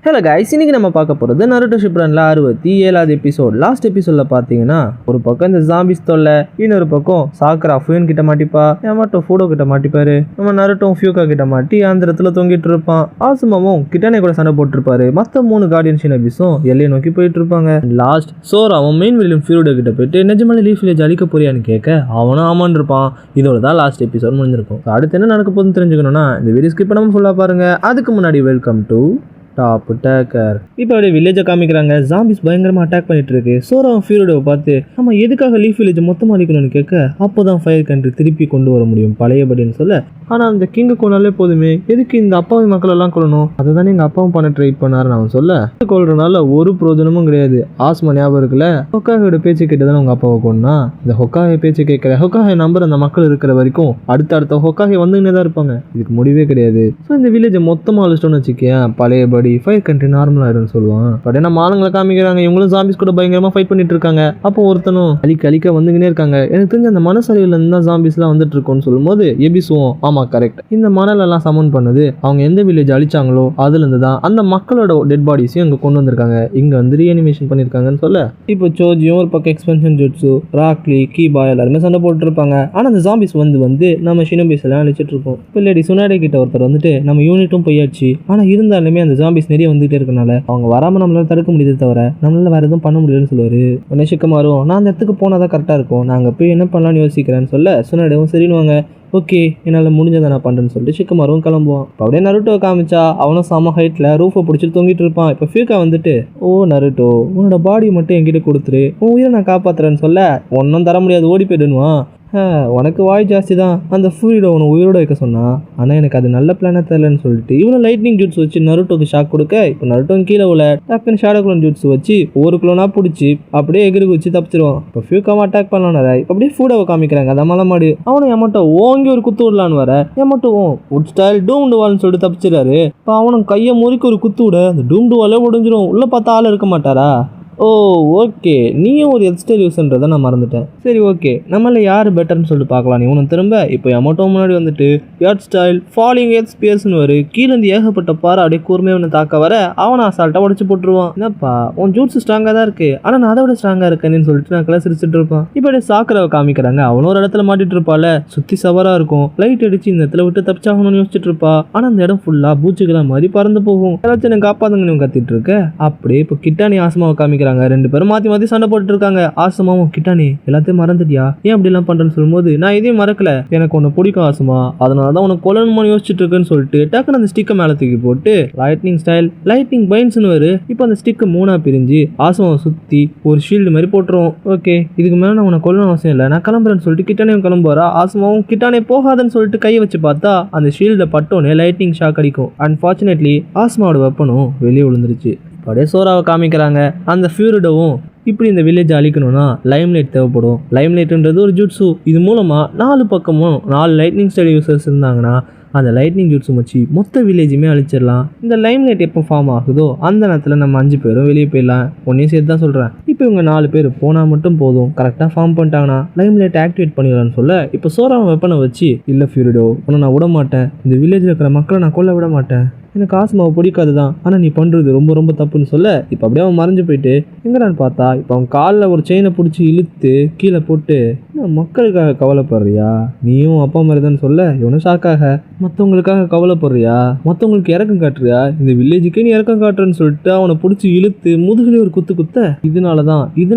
Hello guys, இன்னைக்கு நம்ம பார்க்க போகிறது நருட்டோ ஷிப்ரனில் 67வது எபிசோட். லாஸ்ட் எபிசோடில் பார்த்தீங்கன்னா ஒரு பக்கம் இந்த ஜாம்பிஸ் தொல்லை, இன்னொரு பக்கம் சாக்கரா ஃபுயன் கிட்ட மாட்டிப்பா, ஏமாட்டோ ஃபூடோ கிட்ட மாட்டிப்பாரு, நம்ம நருட்டோ ஃபியூகா கிட்ட மாட்டி அந்த இடத்துல தொங்கிட்டு இருப்பான். ஆசுமாவும் கிட்டானே கூட சண்டை போட்டுருப்பாரு. மற்ற 3 கார்டியன் ஷினபிஸும் எல்லையை நோக்கி போயிட்டு இருப்பாங்க. லாஸ்ட் சோராவும் மெயின் வில்லியம் ஃபியூடோ கிட்ட போயிட்டு நிஜமாலே லீஃப் வில்லேஜ் அழிக்க போறியான்னு கேட்க அவனும் ஆமான்னு இருப்பான். இதோட தான் லாஸ்ட் எபிசோட் முடிஞ்சிருக்கும். அடுத்து என்ன நடக்க போகுதுன்னு தெரிஞ்சுக்கணும்னா இந்த வீடியோ ஸ்கிப் பண்ணாமல் ஃபுல்லாக பாருங்க. அதுக்கு முன்னாடி வெல்கம் டு டாப் டேக்கர். இப்போ அப்படியே வில்லேஜை காமிக்கிறாங்க. ஜாம்பிஸ் பயங்கரமாக அட்டாக் பண்ணிட்டு இருக்கு. சோராவும் ஃபியூரோவை பார்த்து நம்ம எதுக்காக லீஃப் வில்லேஜ் மொத்தமாக அழிக்கணும்னு கேட்க அப்போதான் ஃபயர் கண்ட்ரி திருப்பி கொண்டு வர முடியும் பழையபடின்னு சொல்ல, ஆனால் அந்த கிங்கை கொண்டாலே போதுமே, எதுக்கு இந்த அப்பாவி மக்கள் எல்லாம் கொள்ளணும், அதை தானே எங்கள் அப்பாவும் பண்ண ட்ரை பண்ணாருன்னு அவன் சொல்ல, கொள்றதுனால ஒரு பிரோஜனமும் கிடையாது. ஆஸ்மா ஞாபகம் இருக்குல்ல, ஹொக்காகையோட பேச்சு கேட்டு தானே உங்கள் அப்பாவை கொண்டா, இந்த ஹொக்காகை பேச்சு கேட்குற ஹொக்காகை நம்பர் அந்த மக்கள் இருக்கிற வரைக்கும் அடுத்த ஹொக்காகை வந்துன்னே தான் இருப்பாங்க. இதுக்கு முடிவே கிடையாது. ஸோ இந்த வில்லேஜை மொத்தமாக அழிச்சிட்டோன்னு வச்சுக்கேன், பழையபடி ஃபயர் கண்ட்ரி நார்மல் ஆயிடும் சொல்லுவான். பட் என்ன ஆளுங்களை காமிக்கிறாங்க, இவங்களும் ஜாம்பிஸ் கூட பயங்கரமா ஃபைட் பண்ணிட்டு இருக்காங்க. அப்போ ஒருத்தனும் அழிக்க வந்துகினே இருக்காங்க. எனக்கு தெரிஞ்ச அந்த மனசரிவில் இருந்தா ஜாம்பிஸ்லாம் வந்துட்டு இருக்கோன்னு சொல்லும்போது எபிசுவோம் ஆமா கரெக்ட், இந்த மணல் எல்லாம் சமன் பண்ணது அவங்க எந்த வில்லேஜ் அழிச்சாங்களோ அதுல இருந்து தான் அந்த மக்களோட டெட் பாடிஸையும் இங்க கொண்டு வந்திருக்காங்க, இங்க வந்து ரீஅனிமேஷன் பண்ணிருக்காங்கன்னு சொல்ல, இப்போ சோஜியும் ஒரு பக்கம் எக்ஸ்பென்ஷன் ஜுட்ஸு, ராக்லி, கீபா எல்லாருமே சண்டை போட்டு இருப்பாங்க. ஆனா அந்த ஜாம்பிஸ் வந்து நம்ம ஷினோபிஸ் எல்லாம் அழிச்சிட்டு இருக்கோம். இப்போ லேடி சுனாடே கிட்ட ஒருத்தர் வந்துட்டு நம்ம யூனிட்டும் போயாச்சு, ஆனா இருந்தாலுமே அந்த ஜாம்பிஸ் நிறைய வந்துட்டே இருக்கனால அவங்க வராம நம்மளால தடுக்க முடியுது தவிர நம்மளால வேற எதுவும் பண்ண முடியலன்னு சொல்லுவாரு. உடனே சிக்கமாரும் நான் அந்த இடத்துக்கு போனாதான் கரெக்டா இருக்கும், நாங்க போய் என்ன பண்ணலாம்னு யோசிக்கிறேன்னு சொல்ல, சுனாடேவும் சரின்னுவாங்க. ஓகே என்னால் முடிஞ்சதை நான் பண்ணுறேன்னு சொல்லிட்டு சிக்கமாரும் கிளம்புவான். இப்போ அப்படியே நருட்டோ காமிச்சா அவனும் செம ஹைட்டில் ரூஃபை பிடிச்சிட்டு தொங்கிட்டு இருப்பான். இப்போ ஃபியூகா வந்துட்டு ஓ நருட்டோ உன்னோட பாடி மட்டும் என்கிட்ட கொடுத்துரு, உன் உயிரை நான் காப்பாற்றுறேன்னு சொல்ல, ஒன்றும் தர முடியாது ஓடி போயிடுவான். உனக்கு வாய் ஜாஸ்தி தான், அந்த ஃபுல்டோ உன்னை உயிரோட வைக்க சொன்னா, ஆனால் எனக்கு அது நல்ல பிளானாக தெரியலன்னு சொல்லிட்டு இவனை லைட்னிங் ஜூட்ஸ் வச்சு நருட்டோக்கு ஷாக் கொடுக்க, இப்போ நருட்டோ கீழே உள்ள டக்குன்னு ஷேடோ குளோன் ஜூட்ஸ் வச்சு ஒரு குளோனா பிடிச்சி அப்படியே எகிரி வச்சு தப்பிச்சிருவான். இப்போ ஃபியூகாவை அட்டாக் பண்ணலாம். இப்போ அப்படியே ஃபுடோவை காமிக்கிறாங்க. அதை மலை மாடு அவனை எமட்டோ ஓங்கி ஒரு குத்து விடலான்னு வர, எமட்டோ உட் ஸ்டைல் டூம்டு வால்னு சொல்லிட்டு தப்பிச்சிடாரு. இப்போ அவனும் கையை முறிக்க ஒரு குத்து விட அந்த டூம்டு வாலே உடஞ்சிரும். உள்ள பார்த்தா ஆள் இருக்க மாட்டாரா? ஓ ஓகே, நீயும் ஒரு எக்ஸ்டைல் யூஸ்ன்றதை நான் மறந்துட்டேன். சரி ஓகே, நம்மள யார் பெட்டர்னு சொல்லிட்டு பார்க்கலாம். நீ உனக்கு திரும்ப இப்போ எமட்டோ முன்னாடி வந்துட்டு எர்த் ஸ்டைல் ஃபாலிங் எர்த் ஸ்பியர்ஸ்னு வரு, கீழே இருந்து ஏகப்பட்ட பாறை அப்படியே கூர்மையாக ஒன்று தாக்க வர அவனை அசால்ட்டாக உடச்சு போட்டுருவான். என்னப்பா உன் ஜூட்ஸ் ஸ்ட்ராங்காக தான் இருக்கு, ஆனால் நான் அதை விட ஸ்ட்ராங்காக இருக்கேன்னு சொல்லிட்டு நான் கிளாஸ் சிரிச்சுட்டு இருப்பான். இப்போ அப்படியே சாக்கராவை காமிக்கிறாங்க. அவனும் ஒரு இடத்துல மாட்டிட்டு இருப்பாள், சுற்றி சவராக இருக்கும், லைட் அடிச்சு இந்த இடத்துல விட்டு தப்பிச்சாகணும்னு யோசிச்சுட்டு இருப்பா. ஆனால் அந்த இடம் ஃபுல்லாக பூச்சிகளாக மாதிரி பறந்து போகும். ஏதாச்சும் எனக்கு காப்பாதுங்கன்னு கத்திட்டு இருக்க. அப்படியே இப்போ கிட்டானி ஆசமாவை காமிக்கிறாங்க. 2 பேரும் மாத்தி சண்டை போட்டு இருக்காங்க. ஆசமாவும் கிட்டானி எல்லாத்தையும் மறந்துட்டியா, ஏன் அப்படி எல்லாம் பண்றேன்னு சொல்லும்போது, நான் எதையும் மறக்கல, எனக்கு உன்னை பிடிக்கும் ஆசமா, அதனாலதான் உனக்கு கொல்லணும்னு யோசிச்சுட்டு இருக்குன்னு சொல்லிட்டு டக்குன்னு அந்த ஸ்டிக்கை மேல தூக்கி போட்டு லைட்னிங் ஸ்டைல் லைட்னிங் பைன்ஸ்னு வரு. இப்போ அந்த ஸ்டிக்கு 3 பிரிஞ்சு ஆசமாவை சுத்தி ஒரு ஷீல்டு மாதிரி போட்டுருவோம். ஓகே இதுக்கு மேல நான் உன்னை கொல்லணும் அவசியம் இல்லை, நான் கிளம்புறேன்னு சொல்லிட்டு கிட்டானையும் கிளம்புறா. ஆசமாவும் கிட்டானே போகாதுன்னு சொல்லிட்டு கையை வச்சு பார்த்தா அந்த ஷீல்ட பட்டோன்னே லைட்னிங் ஷாக் அடிக்கும். அன்பார்ச்சுனேட்லி ஆசமாவோட வெப்பனும் வெளியே விழுந்துருச்சு. அப்படியே சோராவை காமிக்கிறாங்க. அந்த ஃபியூரிடோவும் இப்படி இந்த வில்லேஜ் அழிக்கணும்னா லைம்லைட் தேவைப்படும். லைம்லைட்ன்றது ஒரு ஜூட்ஸு. இது மூலமாக 4 பக்கமும் 4 லைட்னிங் ஸ்டைல் யூசர்ஸ் இருந்தாங்கன்னா அந்த லைட்னிங் ஜூட்ஸும் வச்சு மொத்த வில்லேஜுமே அழிச்சிடலாம். இந்த லைம்லைட் எப்போ ஃபார்ம் ஆகுதோ அந்த நேரத்தில் நம்ம 5 பேரும் வெளியே போயிடலாம். ஒன்றையும் சேர்த்து தான் சொல்கிறேன். இப்போ இவங்க 4 பேர் போனால் மட்டும் போதும், கரெக்டாக ஃபார்ம் பண்ணிட்டாங்கன்னா லைம்லைட் ஆக்டிவேட் பண்ணிடலான்னு சொல்ல, இப்போ சோராவை வெப்பனை வச்சு இல்லை ஃபியூரிடோ உன்னை நான் விட மாட்டேன், இந்த வில்லேஜில் இருக்கிற மக்களை நான் கொல்ல விட மாட்டேன், எனக்கு ஆசமாவை பிடிக்காது தான், ஆனால் நீ பண்ணுறது ரொம்ப ரொம்ப தப்புன்னு சொல்ல, இப்போ அப்படியே அவன் மறைஞ்சு போயிட்டு எங்கடான்னு பார்த்தா இப்போ அவன் காலில் ஒரு செயினை பிடிச்சி இழுத்து கீழே போட்டு மக்களுக்காக கவலைப்படுறியா, நீயும் அப்பா மாதிரி தான் சொல்ல, இவனும் ஷாக்காக மற்றவங்களுக்காக கவலைப்படுறியா, மற்றவங்களுக்கு இறக்கம் காட்டுறியா, இந்த வில்லேஜுக்கே நீ இறக்கம் காட்டுறன்னு சொல்லிட்டு அவனை பிடிச்சி இழுத்து முதுகிலே ஒரு குத்த, இதனால தான்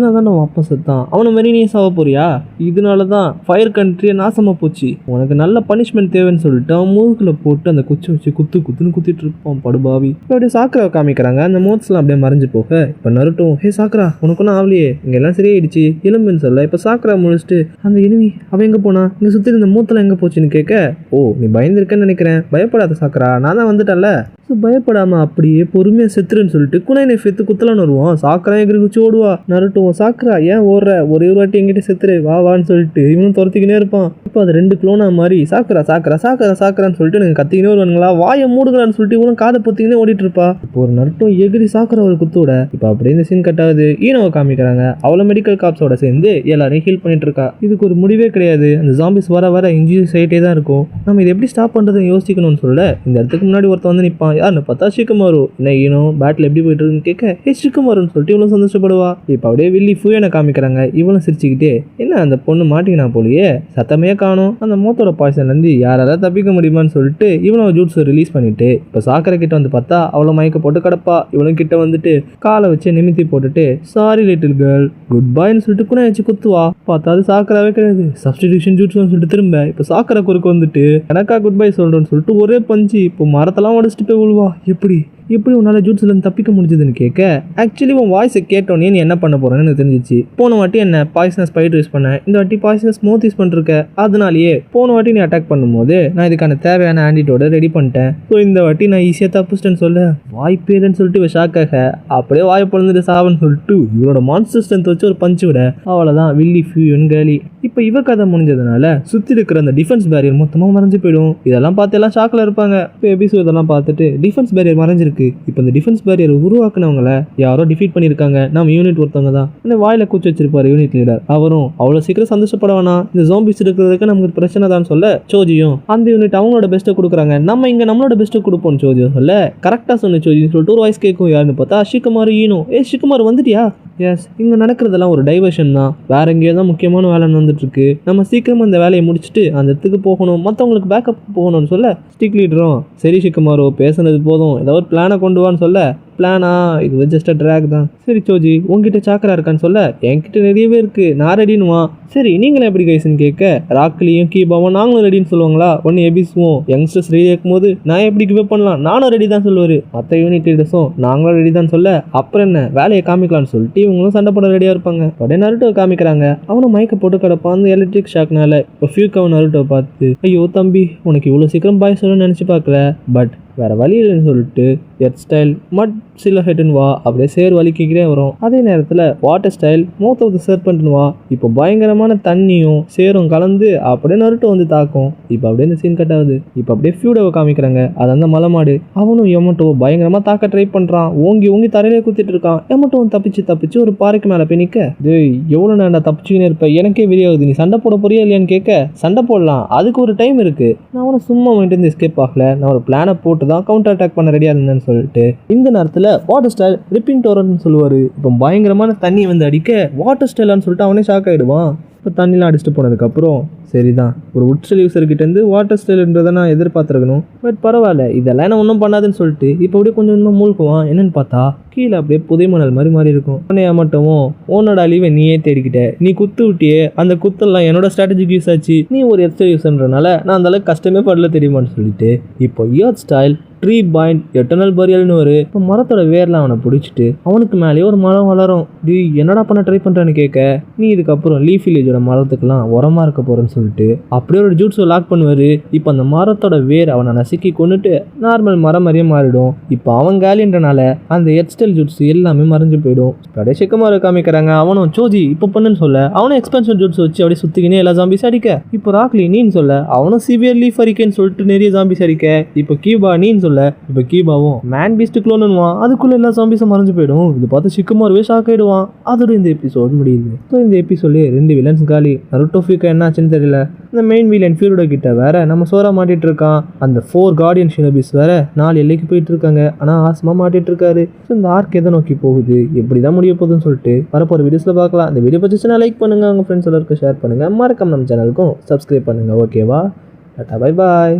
அவன் அப்பா செத்தான், அவனை மாதிரி நீ சாவ போறியா, இதனால தான் ஃபயர் கண்ட்ரியை நாசமாக போச்சு, உனக்கு நல்ல பனிஷ்மெண்ட் தேவைன்னு சொல்லிட்டு அவன் முதுகில் போட்டு அந்த குச்சி வச்சு குத்துன்னு குத்திட்டு இருப்பான் படுபாவி. இப்போ அப்படியே சாக்கராவை காமிக்கிறாங்க. அந்த மோட்ஸ்லாம் அப்படியே மறைஞ்சு போக இப்போ நருட்டோ ஹே சாக்கரா உனக்கு ஒன்றும் ஆகலையே, இங்கே எல்லாம் சரியாயிடுச்சு எலும்புன்னு சொல்ல, இப்போ சாக்கரா முடிச்சுட்டு அந்த எனிமி அவன் எங்கே போனா, இங்கே சுற்றி இருந்த மூத்தெல்லாம் எங்கே போச்சுன்னு கேட்க, ஓ நீ பயந்துருக்கேன்னு நினைக்கிறேன், பயப்படாத சாக்கரா நான் தான் வந்துட்டேன்ல, ஸோ பயப்படாமல் அப்படியே பொறுமையாக செத்துருன்னு சொல்லிட்டு குனைனை ஃபெத்து குத்தலான்னு வருவான். சாக்கரா எகிரி குச்சி ஓடுவா. நருட்டோ சாக்கரா ஏன் ஓடுற, ஒரே ஒரு வாட்டி எங்கிட்ட செத்துரு வான்னு சொல்லிட்டு இவனும் துரத்திக்கினே இருப்பான். இப்போ அது 2 குளோனா மாதிரி சாக்கரான்னு சொல்லிட்டு எனக்கு கத்திக்கினே வருவானுங்களா, வாயை மூடுங்களான்னு சொல்லிட்டு இவனும் காதை பொத்திக்கினே ஓடிட்டு இருப்பா. இப்போ ஒரு நருட்டோ எகிரி சாக்கரா ஒரு குத்தோட இப்போ அப்படியே இந்த சீன் கட் ஆகுது. ஈனோவை காமிக்கிறாங்க. அவளை மெடிக்கல் காப்ஸோட சேர்ந்து எல்லாரையும் ஹீல் பண்ணிட்டு இருக்கா. இதுக்கு ஒரு முடிவே கிடையாது, அந்த ஜாம்பிஸ் வர இன்ஜூரிஸ் ஆகிட்டே தான் இருக்கும், நம்ம இதை எப்படி ஸ்டாப் பண்ணுறதுன்னு யோசிக்கணும்னு சொல்ல இந்த இடத்துக்கு முன்னாடி ஒருத்தன் வந்து நிற்பான். யாருன்னு பார்த்தா ஷிகமாரு. என்ன ஈனும் பேட்டில் எப்படி போயிட்டு இருக்குன்னு கேட்க ஷிகமாருன்னு சொல்லிட்டு இவ்வளோ சந்தோஷப்படுவா. இப்போ அப்படியே வில்லி ஃபுயனை காமிக்கிறாங்க. இவளும் சிரிச்சுக்கிட்டே என்ன அந்த பொண்ணு மாட்டிக்கினா போலியே, சத்தமே காணும். அந்த மூத்தோட பாய்சன்லேருந்து யாரால தப்பிக்க முடியுமான்னு சொல்லிட்டு இவனும் ஜூட்ஸை ரிலீஸ் பண்ணிட்டு இப்போ சாக்கரை கிட்ட வந்து பார்த்தா அவளை மயக்க போட்டு கிடப்பா. இவளும் கிட்ட வந்துட்டு காலை வச்சு நிமித்தி போட்டுட்டு சாரி லிட்டில் கேர்ள் குட் பாய்ன்னு சொல்லிட்டு கூட வச்சு குத்துவா. பார்த்தா அது சாக்கராவே கிடையாது, சப்ஸ்டிடியூஷன் ஜூட்ஸ் சொல்லிட்டு திரும்ப இப்போ சாக்கரை குறுக்க வந்துட்டு எனக்கா குட் பை சொல்றேன்னு சொல்லிட்டு ஒரே பஞ்சு இப்போ மரத்தெல்லாம் உடச்சிட்டு போய் விழுவா. எப்படி உன்னால ஜூட்ஸ்லேருந்து தப்பிக்க முடிஞ்சதுன்னு கேட்க ஆக்சுவலி உன் வாய்ஸை கேட்டோன்னே நீ என்ன பண்ண போறேன்னு எனக்கு தெரிஞ்சிச்சு. போன வாட்டி என்ன பாய்சனஸ் ஸ்பைட் யூஸ் பண்ண, இந்த வாட்டி பாய்சனஸ் மவுத் யூஸ் பண்ணிருக்க. அதனாலேயே போன வாட்டி நீ அட்டாக் பண்ணும்போது நான் இதுக்கான தேவையான ஆன்டிடோட ரெடி பண்ணிட்டேன். ஸோ இந்த வாட்டி நான் ஈஸியாக தப்புச்சிட்டேன்னு சொல்ல வாய்ப்பேருன்னு சொல்லிட்டு இவ ஷாக்காக அப்படியே வாயை பொழுந்துட்டு சாவன்னு சொல்லிட்டு இவனோட மான்ஸ்டர் ஸ்ட்ரென்த் வச்சு ஒரு பஞ்சு விட அவ்வளோதான் வில்லி ஃபியூன் கேலி. இப்போ இவ கதை முடிஞ்சதுனால சுற்றி இருக்கிற அந்த டிஃபென்ஸ் பேரியர் மொத்தமாக மறைஞ்சு போயிடும். இதெல்லாம் பார்த்து எல்லாம் ஷாக்கில் இருப்பாங்க. இப்போ எபிசோட் இதெல்லாம் பார்த்துட்டு டிஃபென்ஸ் பேரியர் மறைஞ்சிருக்கு. இப்போ இந்த டிஃபென்ஸ் பேரியர் உருவாக்குனவங்கள யாரோ டிஃபீட் பண்ணியிருக்காங்க. நம்ம யூனிட் ஒருத்தவங்க தான் இந்த வாயில கூச்சி வச்சிருப்பாரு யூனிட் லீடர். அவரும் அவ்வளோ சீக்கிரம் சந்தோஷப்பட வேணாம், இந்த ஜாம்பிஸ் இருக்கிறதுக்கு நமக்கு பிரச்சனை தான் சொல்ல சோஜியும் அந்த யூனிட் அவங்களோட பெஸ்ட்டை கொடுக்குறாங்க, நம்ம இங்கே நம்மளோட பெஸ்ட்டை கொடுப்போம் சோஜியும் சொல்ல கரெக்டாக சொன்ன சோஜின்னு சொல்லிட்டு ஒரு வாய்ஸ் கேட்கும். யாருன்னு பார்த்தா ஷிகமாரு ஈனோ. ஷிகமாரு வந்துட்டியா? எஸ், இங்கே நடக்கிறதெல்லாம் ஒரு டைவர்ஷன் தான், வேற எங்கேயோ தான் முக்கியமான வேலை நடந்துட்டு இருக்கு, நம்ம சீக்கிரமா அந்த வேலையை முடிச்சுட்டு அந்த இடத்துக்கு போகணும், மற்றவங்களுக்கு பேக்கப் போகணும்னு சொல்ல ஸ்டிக் லீடரும் சரி ஷிகமாரு பேசுனது போதும், ஏதாவது ஒரு பிளானை கொண்டு வான்னு சொல்ல பிளானா இது ஜஸ்ட் ட்ராக் தான். சரி சோஜி உங்ககிட்ட சாக்கரா இருக்கான்னு சொல்ல என்கிட்ட நிறையவே இருக்கு, நான் ரெடினுவா. சரி நீங்களும் எப்படி கைஸ்ன்னு கேட்க ராக்லியும் கீபாவும் நாங்களும் ரெடின்னு சொல்லுவாங்களா. ஒன்று எபிசுவோம் யங்ஸ்டர்ஸ் ரெடி இருக்கும்போது நான் எப்படி கிவ் பண்ணலாம், நானும் ரெடி தான் சொல்லுவார். மற்ற யூனிட் லீடர்ஸும் நாங்களும் ரெடி தான் சொல்ல அப்புறம் என்ன வேலையை காமிக்கலான்னு சொல்லிட்டு இவங்களும் சண்டை போட ரெடியாக இருப்பாங்க. உடனே நருட்டோ காமிக்கிறாங்க. அவனும் மயக்க போட்டு கிடப்பான் அந்த எலக்ட்ரிக் ஷாக்னால. இப்போ ஃபியூக்காவும் நருட்டோ பார்த்து ஐயோ தம்பி உனக்கு இவ்வளோ சீக்கிரம் பாய் சொல்லணும்னு நினச்சி பார்க்கல, பட் வேற வழி இல்லைன்னு சொல்லிட்டு எர்த் ஸ்டைல் மட் சில ஹெட்டுன்னு வா அப்படியே சேர் வலிக்கிக்கிட்டே வரும். அதே நேரத்தில் water style mouth of the சர்பெண்ட்னு வா இப்போ பயங்கரமான தண்ணியும் சேரும் கலந்து அப்படியே நருட்டோ வந்து தாக்கும். இப்போ அப்படியே இந்த சீன் கட் ஆகுது. இப்போ அப்படியே ஃபியூடோவை காமிக்கிறாங்க. அது அந்த மலைமாடு. அவனும் எமட்டோ பயங்கரமாக தாக்க ட்ரை பண்ணுறான். ஓங்கி ஓங்கி தரையிலே குத்திட்டு இருக்கான். எமட்டோவும் தப்பிச்சு ஒரு பாறைக்கு மேலே போய் நிற்க டேய் எவ்வளோ நேரம் தப்பிச்சுக்கினே இருப்பேன், எனக்கே வெறியாகுது, நீ சண்டை போட போறியா இல்லையான்னு கேட்க சண்டை போடலாம், அதுக்கு ஒரு டைம் இருக்கு, நான் அவனை சும்மா வந்துட்டு எஸ்கேப் ஆகல, நான் ஒரு பிளானை போட்டு தான் கவுண்டர் அட்டாக் பண்ண ரெடியாக இருந்தேன்னு சொல்லிட்டு இந்த நேரத்தில் வாட்டர் ஸ்டைல் ரிப்பிங் டோரன்னு சொல்லுவார். இப்போ பயங்கரமான தண்ணி வந்து அடிக்க வாட்டர் ஸ்டைலான்னு சொல்லிட்டு அவனே ஷாக் ஆகிடுவான். இப்போ தண்ணிலாம் அடிச்சுட்டு போனதுக்கப்புறம் சரிதான் ஒரு உட்ஸ்டைல் யூசர்கிட்டேருந்து வாட்டர் ஸ்டைல்ன்றதை நான் எதிர்பார்த்துருக்கணும், பட் பரவாயில்ல இதெல்லாம் என்ன ஒன்றும் பண்ணாதுன்னு சொல்லிட்டு இப்போ அப்படியே கொஞ்சம் இன்னும் மூழ்குவான். என்னன்னு பார்த்தா கீழே அப்படியே புதை மணல் மாதிரி இருக்கும். உன்னையா மட்டும் உன்னோட அழிவை நீயே தேடிக்கிட்ட, நீ குத்து விட்டியே, அந்த குத்தெல்லாம் என்னோட ஸ்ட்ராட்டஜிக்கு யூஸ் ஆச்சு, நீ ஒரு எர்த் யூஸ்ன்றனால நான் அந்தளவுக்கு கஷ்டமே படல தெரியுமான்னு சொல்லிட்டு இப்போ earth style tree point eternal பரியல்னு ஒரு இப்போ மரத்தோட வேர்லாம் அவனை பிடிச்சிட்டு அவனுக்கு மேலேயே ஒரு மரம் வளரும். டி என்னடா பண்ண ட்ரை பண்ணுறான்னு கேட்க நீ இதுக்கப்புறம் லீஃப் வில்லேஜோட மரத்துக்கெல்லாம் உரமா இருக்க போறேன்னு சொல்லிட்டு அப்படியே ஒரு ஜூட்ஸை லாக் பண்ணுவார். இப்போ அந்த மரத்தோட வேர் அவனை நசுக்கி கொண்டுட்டு நார்மல் மரம் மாதிரியே மாறிடும். இப்போ அவன் காலின்றனால அந்த எக்ஸ்டெல் ஜூட்ஸ் எல்லாமே மறைஞ்சு போயிடும். அப்படியே ஷிகமாரு காமிக்கிறாங்க. அவனும் சோஜி இப்போ பண்ணுன்னு சொல்ல அவனும் எக்ஸ்பென்ஷன் ஜூட்ஸ் வச்சு அப்படியே சுத்திக்கினே எல்லா ஜாம்பிஸ் அடிக்க இப்போ ராக்லி நீன்னு சொல்ல அவனும் சிவியர் லீஃப் அரிக்கேன்னு சொல்லிட்டு நிறைய ஜாம்பிஸ் அடிக்க இப்போ கீபா நீன்னு சொல்ல இப்போ கீபாவும் மேன் பீஸ்ட் க்ளோனுவான். அதுக்குள்ள எல்லா ஜாம்பிஸும் மறைஞ்சு போயிடும். இது பார்த்து ஷிகமாருவே ஷாக் ஆயிடுவான். அதோட இந்த எபிசோட் முடியுது. ஸோ இந்த எபிசோட்லேயே 2 வில்லன்ஸ் காலி. நருட்டோ ஃபியூக்கா என்ன ஆச்சுன்னு தெரியல. இந்த மெயின் வில்லன் ஃபியூரோட கிட்ட வேற நம்ம சோரா மாட்டிட்டு இருக்கான். அந்த 4 கார்டியன் ஷினோபிஸ் வேற 4 எல்லைக்கு போயிட்டு இருக்காங்க. ஆனால் ஆசமா மாட்டிட்டு இருக்காரு. ஸோ இந்த ஆர்க் எதை நோக்கி போகுது, எப்படி தான் முடிய போகுதுன்னு சொல்லிட்டு வரப்போகிற வீடியோஸில் பார்க்கலாம். இந்த வீடியோ பிடிச்சிச்சுன்னா லைக் பண்ணுங்க, உங்கள் ஃப்ரெண்ட்ஸ் எல்லாருக்கும் ஷேர் பண்ணுங்க, மறக்காம நம்ம சேனலுக்கும் சப்ஸ்கிரைப் பண்ணுங்க. ஓகேவா? Tata bye bye.